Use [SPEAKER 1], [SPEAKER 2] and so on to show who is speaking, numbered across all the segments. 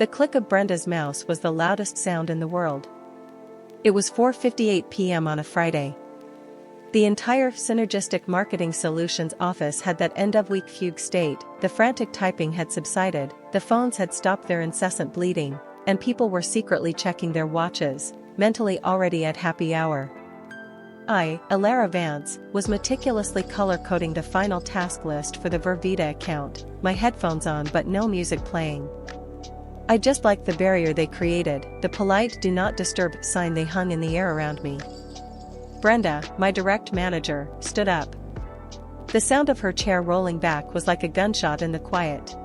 [SPEAKER 1] The click of Brenda's mouse was the loudest sound in the world. It was 4:58 p.m. on a Friday. The entire Synergistic Marketing Solutions office had that end-of-week fugue state, the frantic typing had subsided, the phones had stopped their incessant bleeding, and people were secretly checking their watches, mentally already at happy hour. I, Alara Vance, was meticulously color-coding the final task list for the Vervita account, my headphones on but no music playing. I just liked the barrier they created, the polite "do not disturb" sign they hung in the air around me. Brenda, my direct manager, stood up. The sound of her chair rolling back was like a gunshot in the quiet.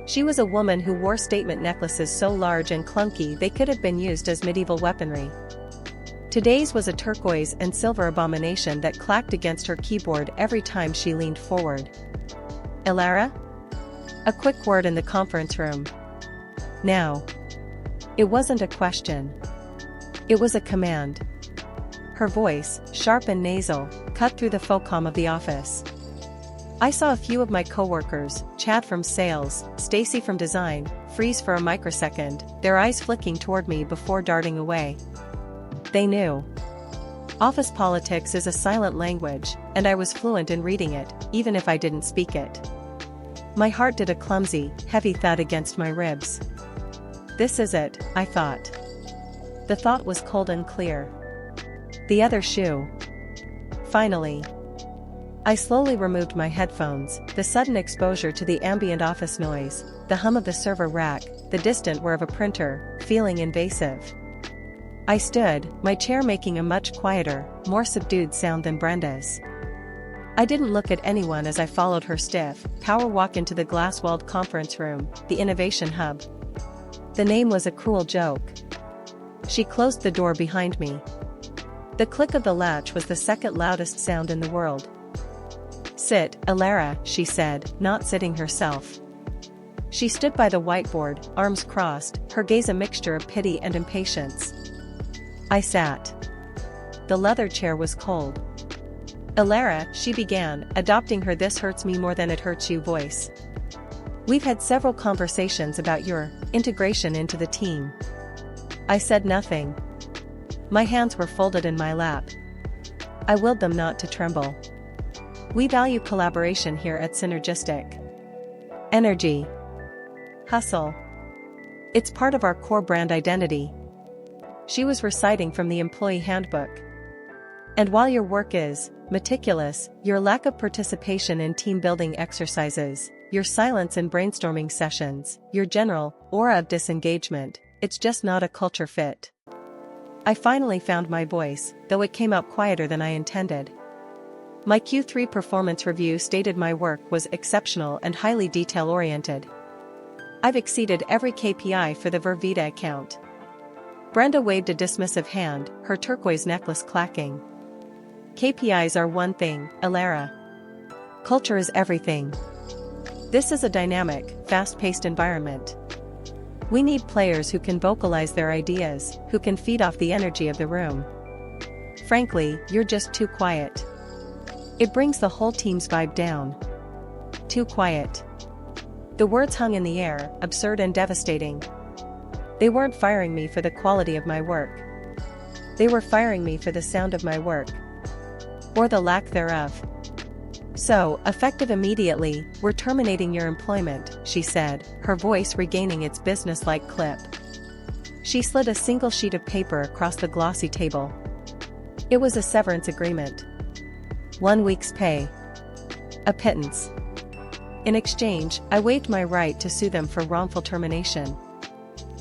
[SPEAKER 1] She was a woman who wore statement necklaces so large and clunky they could have been used as medieval weaponry. Today's was a turquoise and silver abomination that clacked against her keyboard every time she leaned forward. "Alara?" A quick word in the conference room. "Now." It wasn't a question. It was a command. Her voice, sharp and nasal, cut through the faux calm of the office. I saw a few of my coworkers, Chad from sales, Stacy from design, freeze for a microsecond, their eyes flicking toward me before darting away. They knew. Office politics is a silent language, and I was fluent in reading it, even if I didn't speak it. My heart did a clumsy, heavy thud against my ribs. This is it, I thought. The thought was cold and clear. The other shoe. Finally. I slowly removed my headphones, the sudden exposure to the ambient office noise, the hum of the server rack, the distant whir of a printer, feeling invasive. I stood, my chair making a much quieter, more subdued sound than Brenda's. I didn't look at anyone as I followed her stiff, power walk into the glass-walled conference room, the innovation hub. The name was a cruel joke. She closed the door behind me. The click of the latch was the second loudest sound in the world. "Sit, Alara," she said, not sitting herself. She stood by the whiteboard, arms crossed, her gaze a mixture of pity and impatience. I sat. The leather chair was cold. "Alara," she began, adopting her "this hurts me more than it hurts you" voice. "We've had several conversations about your integration into the team." I said nothing. My hands were folded in my lap. I willed them not to tremble. "We value collaboration here at Synergistic. Energy. Hustle. It's part of our core brand identity." She was reciting from the employee handbook. "And while your work is meticulous, your lack of participation in team-building exercises, your silence in brainstorming sessions, your general aura of disengagement, it's just not a culture fit." I finally found my voice, though it came out quieter than I intended. My Q3 performance review stated my work was exceptional and highly detail-oriented. I've exceeded every KPI for the Vervita account. Brenda waved a dismissive hand, her turquoise necklace clacking. "KPIs are one thing, Alara. Culture is everything. This is a dynamic, fast-paced environment. We need players who can vocalize their ideas, who can feed off the energy of the room. Frankly, you're just too quiet. It brings the whole team's vibe down. Too quiet." The words hung in the air, absurd and devastating. They weren't firing me for the quality of my work. They were firing me for the sound of my work. Or the lack thereof. "So, effective immediately, we're terminating your employment," she said, her voice regaining its business-like clip. She slid a single sheet of paper across the glossy table. It was a severance agreement. 1 week's pay. A pittance. In exchange, I waived my right to sue them for wrongful termination.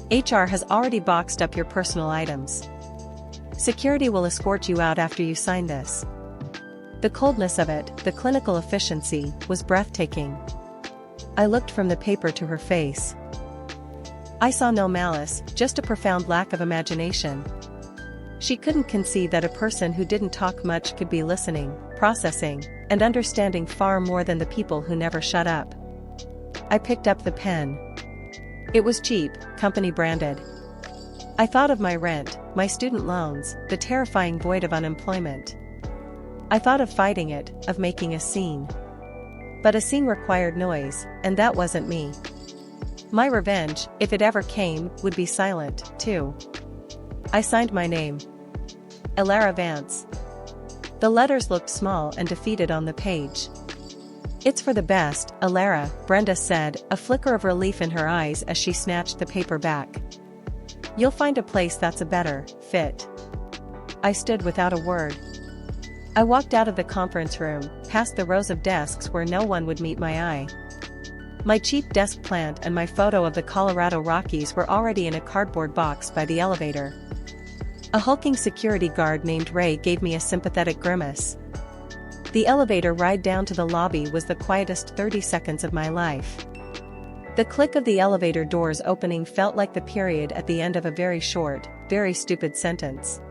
[SPEAKER 1] HR has already boxed up your personal items. Security will escort you out after you sign this. The coldness of it, the clinical efficiency, was breathtaking. I looked from the paper to her face. I saw no malice, just a profound lack of imagination. She couldn't conceive that a person who didn't talk much could be listening, processing, and understanding far more than the people who never shut up. I picked up the pen. It was cheap, company branded. I thought of my rent, my student loans, the terrifying void of unemployment. I thought of fighting it, of making a scene. But a scene required noise, and that wasn't me. My revenge, if it ever came, would be silent, too. I signed my name. Elara Vance. The letters looked small and defeated on the page. It's for the best, Elara, Brenda said, a flicker of relief in her eyes as she snatched the paper back. You'll find a place that's a better fit. I stood without a word. I walked out of the conference room, past the rows of desks where no one would meet my eye. My cheap desk plant and my photo of the Colorado Rockies were already in a cardboard box by the elevator. A hulking security guard named Ray gave me a sympathetic grimace. The elevator ride down to the lobby was the quietest 30 seconds of my life. The click of the elevator doors opening felt like the period at the end of a very short, very stupid sentence.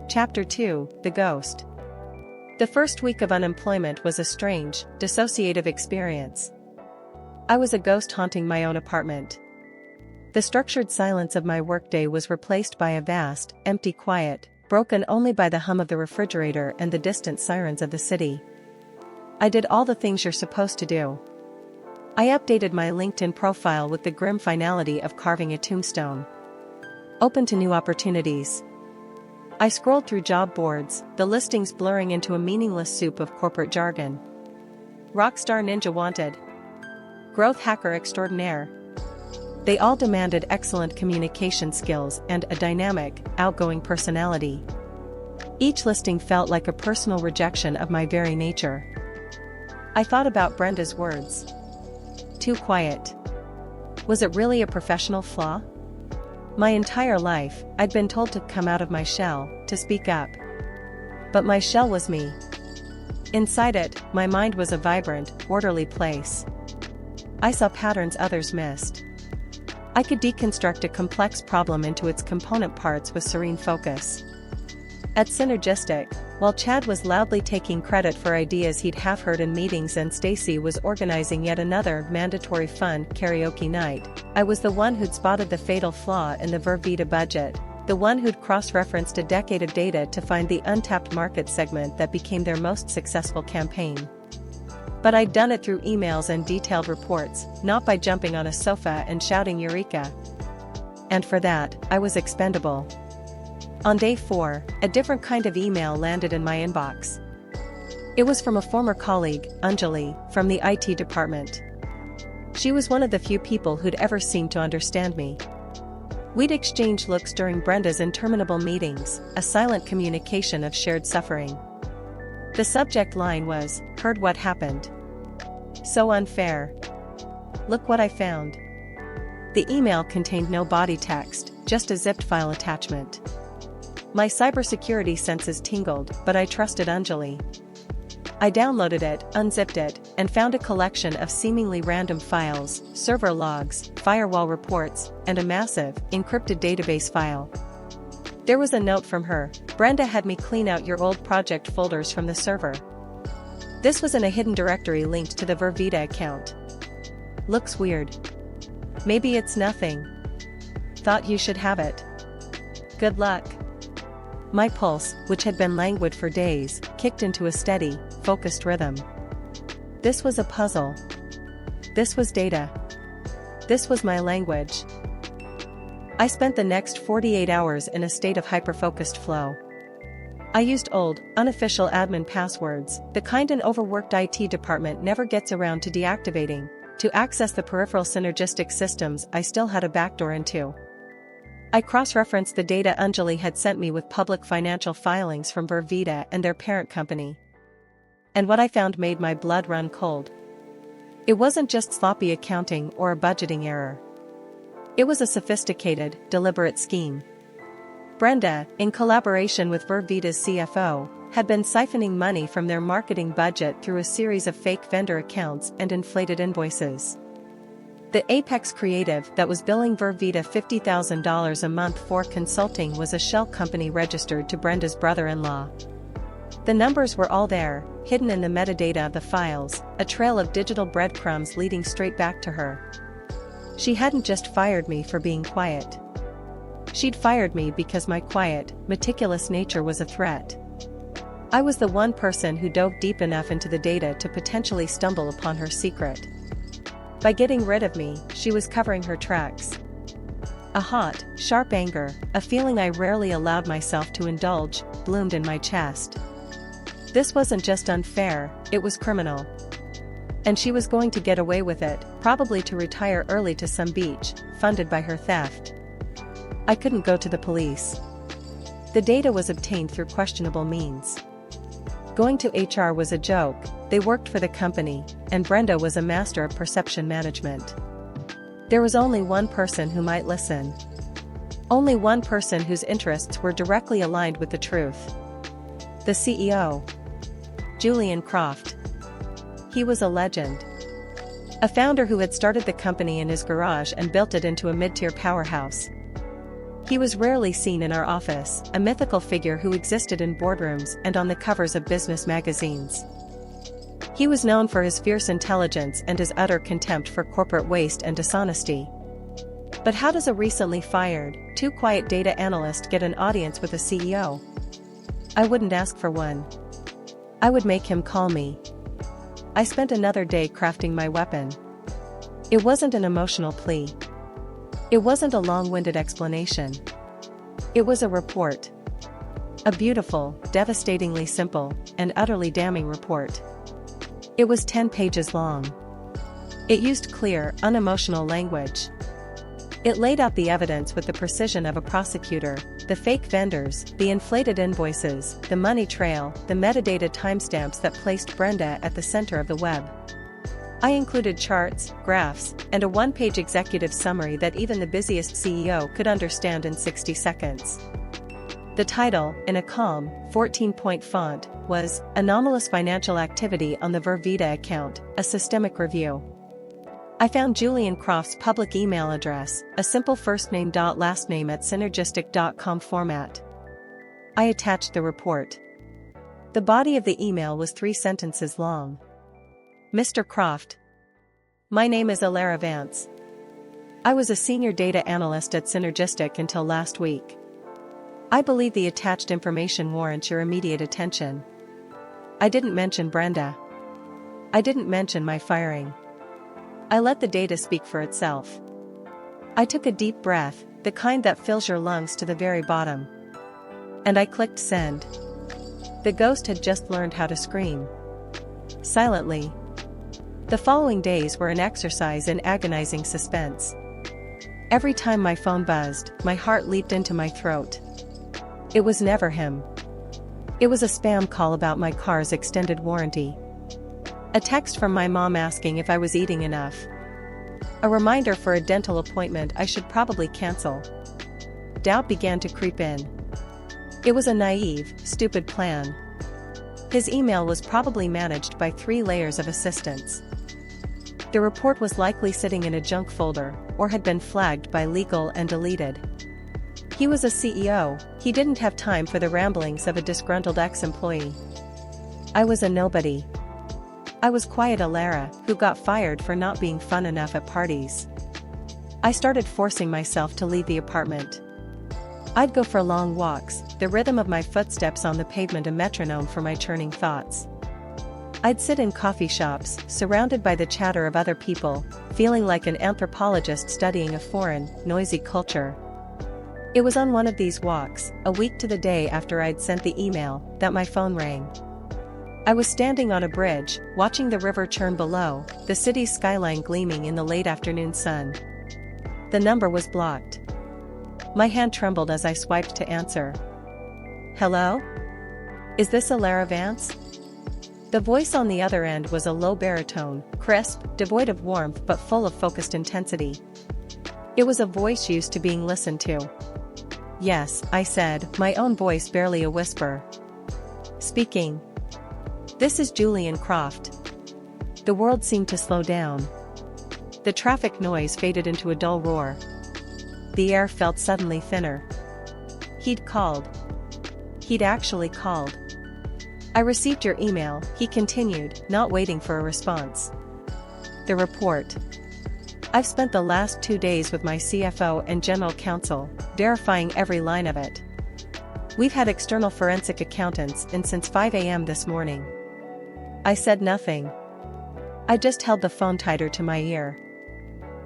[SPEAKER 1] Chapter 2, The Ghost. The first week of unemployment was a strange, dissociative experience. I was a ghost haunting my own apartment. The structured silence of my workday was replaced by a vast, empty quiet, broken only by the hum of the refrigerator and the distant sirens of the city. I did all the things you're supposed to do. I updated my LinkedIn profile with the grim finality of carving a tombstone. Open to new opportunities. I scrolled through job boards, the listings blurring into a meaningless soup of corporate jargon. Rockstar ninja wanted. Growth hacker extraordinaire. They all demanded excellent communication skills and a dynamic, outgoing personality. Each listing felt like a personal rejection of my very nature. I thought about Brenda's words. Too quiet. Was it really a professional flaw? My entire life, I'd been told to come out of my shell, to speak up. But my shell was me. Inside it, my mind was a vibrant, orderly place. I saw patterns others missed. I could deconstruct a complex problem into its component parts with serene focus. At Synergistic, while Chad was loudly taking credit for ideas he'd half heard in meetings and Stacy was organizing yet another mandatory fun karaoke night, I was the one who'd spotted the fatal flaw in the Vervita budget, the one who'd cross-referenced a decade of data to find the untapped market segment that became their most successful campaign. But I'd done it through emails and detailed reports, not by jumping on a sofa and shouting Eureka. And for that, I was expendable. On day 4, a different kind of email landed in my inbox. It was from a former colleague, Anjali, from the IT department. She was one of the few people who'd ever seemed to understand me. We'd exchanged looks during Brenda's interminable meetings, a silent communication of shared suffering. The subject line was, "Heard what happened. So unfair. Look what I found." The email contained no body text, just a zipped file attachment. My cybersecurity senses tingled, but I trusted Anjali. I downloaded it, unzipped it, and found a collection of seemingly random files, server logs, firewall reports, and a massive, encrypted database file. There was a note from her. "Brenda had me clean out your old project folders from the server." This was in a hidden directory linked to the Vervita account. Looks weird. Maybe it's nothing. Thought you should have it. Good luck. My pulse, which had been languid for days, kicked into a steady, focused rhythm. This was a puzzle. This was data. This was my language. I spent the next 48 hours in a state of hyper-focused flow. I used old, unofficial admin passwords, the kind an overworked IT department never gets around to deactivating, to access the peripheral synergistic systems I still had a backdoor into. I cross-referenced the data Anjali had sent me with public financial filings from Vervita and their parent company. And what I found made my blood run cold. It wasn't just sloppy accounting or a budgeting error. It was a sophisticated, deliberate scheme. Brenda, in collaboration with Vervita's CFO, had been siphoning money from their marketing budget through a series of fake vendor accounts and inflated invoices. The Apex creative that was billing Vervita $50,000 a month for consulting was a shell company registered to Brenda's brother-in-law. The numbers were all there, hidden in the metadata of the files, a trail of digital breadcrumbs leading straight back to her. She hadn't just fired me for being quiet. She'd fired me because my quiet, meticulous nature was a threat. I was the one person who dove deep enough into the data to potentially stumble upon her secret. By getting rid of me, she was covering her tracks. A hot, sharp anger, a feeling I rarely allowed myself to indulge, bloomed in my chest. This wasn't just unfair, it was criminal. And she was going to get away with it, probably to retire early to some beach, funded by her theft. I couldn't go to the police. The data was obtained through questionable means. Going to HR was a joke, they worked for the company, and Brenda was a master of perception management. There was only one person who might listen. Only one person whose interests were directly aligned with the truth. The CEO. Julian Croft. He was a legend. A founder who had started the company in his garage and built it into a mid-tier powerhouse. He was rarely seen in our office, a mythical figure who existed in boardrooms and on the covers of business magazines. He was known for his fierce intelligence and his utter contempt for corporate waste and dishonesty. But how does a recently fired, too quiet data analyst get an audience with a CEO? I wouldn't ask for one. I would make him call me. I spent another day crafting my weapon. It wasn't an emotional plea. It wasn't a long-winded explanation. It was a report. A beautiful, devastatingly simple, and utterly damning report. It was 10 pages long. It used clear, unemotional language. It laid out the evidence with the precision of a prosecutor, the fake vendors, the inflated invoices, the money trail, the metadata timestamps that placed Brenda at the center of the web. I included charts, graphs, and a one-page executive summary that even the busiest CEO could understand in 60 seconds. The title, in a calm, 14-point font, was Anomalous Financial Activity on the Vervita Account, a Systemic Review. I found Julian Croft's public email address, a simple first-name.last-name at synergistic.com format. I attached the report. The body of the email was 3 sentences long. Mr. Croft. My name is Alara Vance. I was a senior data analyst at Synergistic until last week. I believe the attached information warrants your immediate attention. I didn't mention Brenda. I didn't mention my firing. I let the data speak for itself. I took a deep breath, the kind that fills your lungs to the very bottom. And I clicked send. The ghost had just learned how to scream. Silently. The following days were an exercise in agonizing suspense. Every time my phone buzzed, my heart leaped into my throat. It was never him. It was a spam call about my car's extended warranty. A text from my mom asking if I was eating enough. A reminder for a dental appointment I should probably cancel. Doubt began to creep in. It was a naive, stupid plan. His email was probably managed by 3 layers of assistants. The report was likely sitting in a junk folder, or had been flagged by legal and deleted. He was a CEO, he didn't have time for the ramblings of a disgruntled ex-employee. I was a nobody. I was quiet Alara, who got fired for not being fun enough at parties. I started forcing myself to leave the apartment. I'd go for long walks, the rhythm of my footsteps on the pavement a metronome for my churning thoughts. I'd sit in coffee shops, surrounded by the chatter of other people, feeling like an anthropologist studying a foreign, noisy culture. It was on one of these walks, a week to the day after I'd sent the email, that my phone rang. I was standing on a bridge, watching the river churn below, the city's skyline gleaming in the late afternoon sun. The number was blocked. My hand trembled as I swiped to answer. Hello? Is this Alara Vance? The voice on the other end was a low baritone, crisp, devoid of warmth but full of focused intensity. It was a voice used to being listened to. Yes, I said, my own voice barely a whisper. Speaking. This is Julian Croft. The world seemed to slow down. The traffic noise faded into a dull roar. The air felt suddenly thinner. He'd called. He'd actually called. I received your email, he continued, not waiting for a response. The report. I've spent the last 2 days with my CFO and general counsel, verifying every line of it. We've had external forensic accountants in since 5 a.m. this morning. I said nothing. I just held the phone tighter to my ear.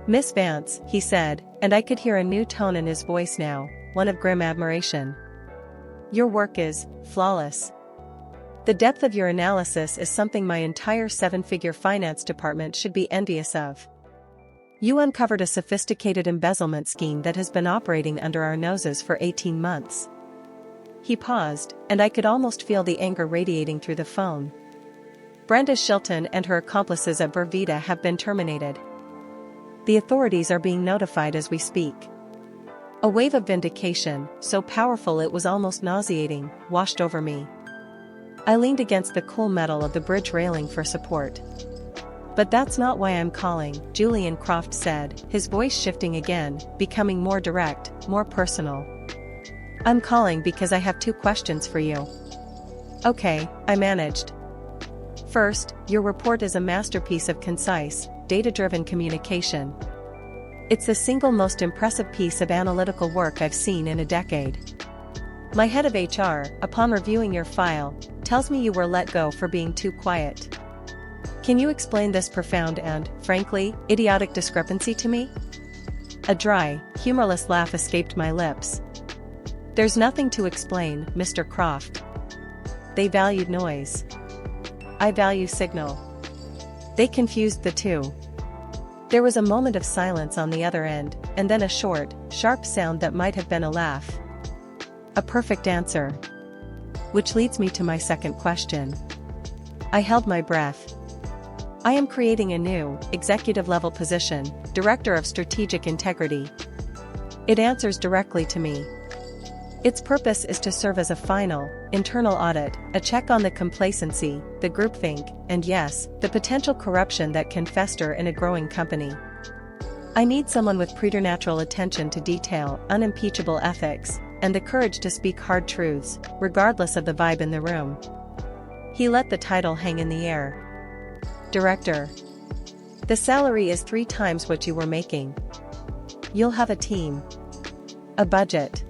[SPEAKER 1] Miss Vance, he said, and I could hear a new tone in his voice now, one of grim admiration. Your work is flawless. The depth of your analysis is something my entire seven-figure finance department should be envious of. You uncovered a sophisticated embezzlement scheme that has been operating under our noses for 18 months. He paused, and I could almost feel the anger radiating through the phone. Brenda Shilton and her accomplices at Vervita have been terminated. The authorities are being notified as we speak. A wave of vindication, so powerful it was almost nauseating, washed over me. I leaned against the cool metal of the bridge railing for support. But that's not why I'm calling, Julian Croft said, his voice shifting again, becoming more direct, more personal. I'm calling because I have 2 questions for you. Okay, I managed. First, your report is a masterpiece of concise, data-driven communication. It's the single most impressive piece of analytical work I've seen in a decade. My head of HR, upon reviewing your file, tells me you were let go for being too quiet. Can you explain this profound and, frankly, idiotic discrepancy to me? A dry, humorless laugh escaped my lips. There's nothing to explain, Mr. Croft. They valued noise. I value signal. They confused the two. There was a moment of silence on the other end, and then a short, sharp sound that might have been a laugh. A perfect answer. Which leads me to my second question. I held my breath. I am creating a new, executive-level position, Director of Strategic Integrity. It answers directly to me. Its purpose is to serve as a final, internal audit, a check on the complacency, the groupthink, and yes, the potential corruption that can fester in a growing company. I need someone with preternatural attention to detail, unimpeachable ethics, and the courage to speak hard truths, regardless of the vibe in the room. He let the title hang in the air. Director. The salary is 3 times what you were making. You'll have a team. A budget.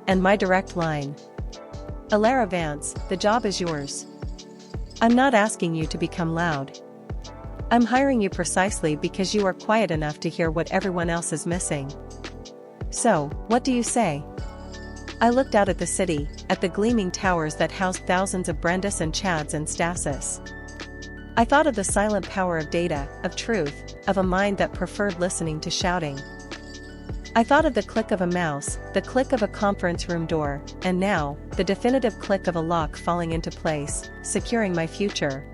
[SPEAKER 1] And my direct line. Alara Vance, the job is yours. I'm not asking you to become loud. I'm hiring you precisely because you are quiet enough to hear what everyone else is missing. So, what do you say? I looked out at the city, at the gleaming towers that housed thousands of Brendas and Chads and Stasis. I thought of the silent power of data, of truth, of a mind that preferred listening to shouting. I thought of the click of a mouse, the click of a conference room door, and now, the definitive click of a lock falling into place, securing my future.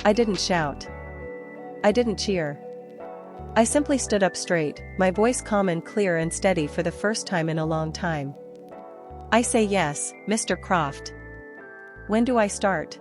[SPEAKER 1] I didn't shout. I didn't cheer. I simply stood up straight, my voice calm and clear and steady for the first time in a long time. I say yes, Mr. Croft. When do I start?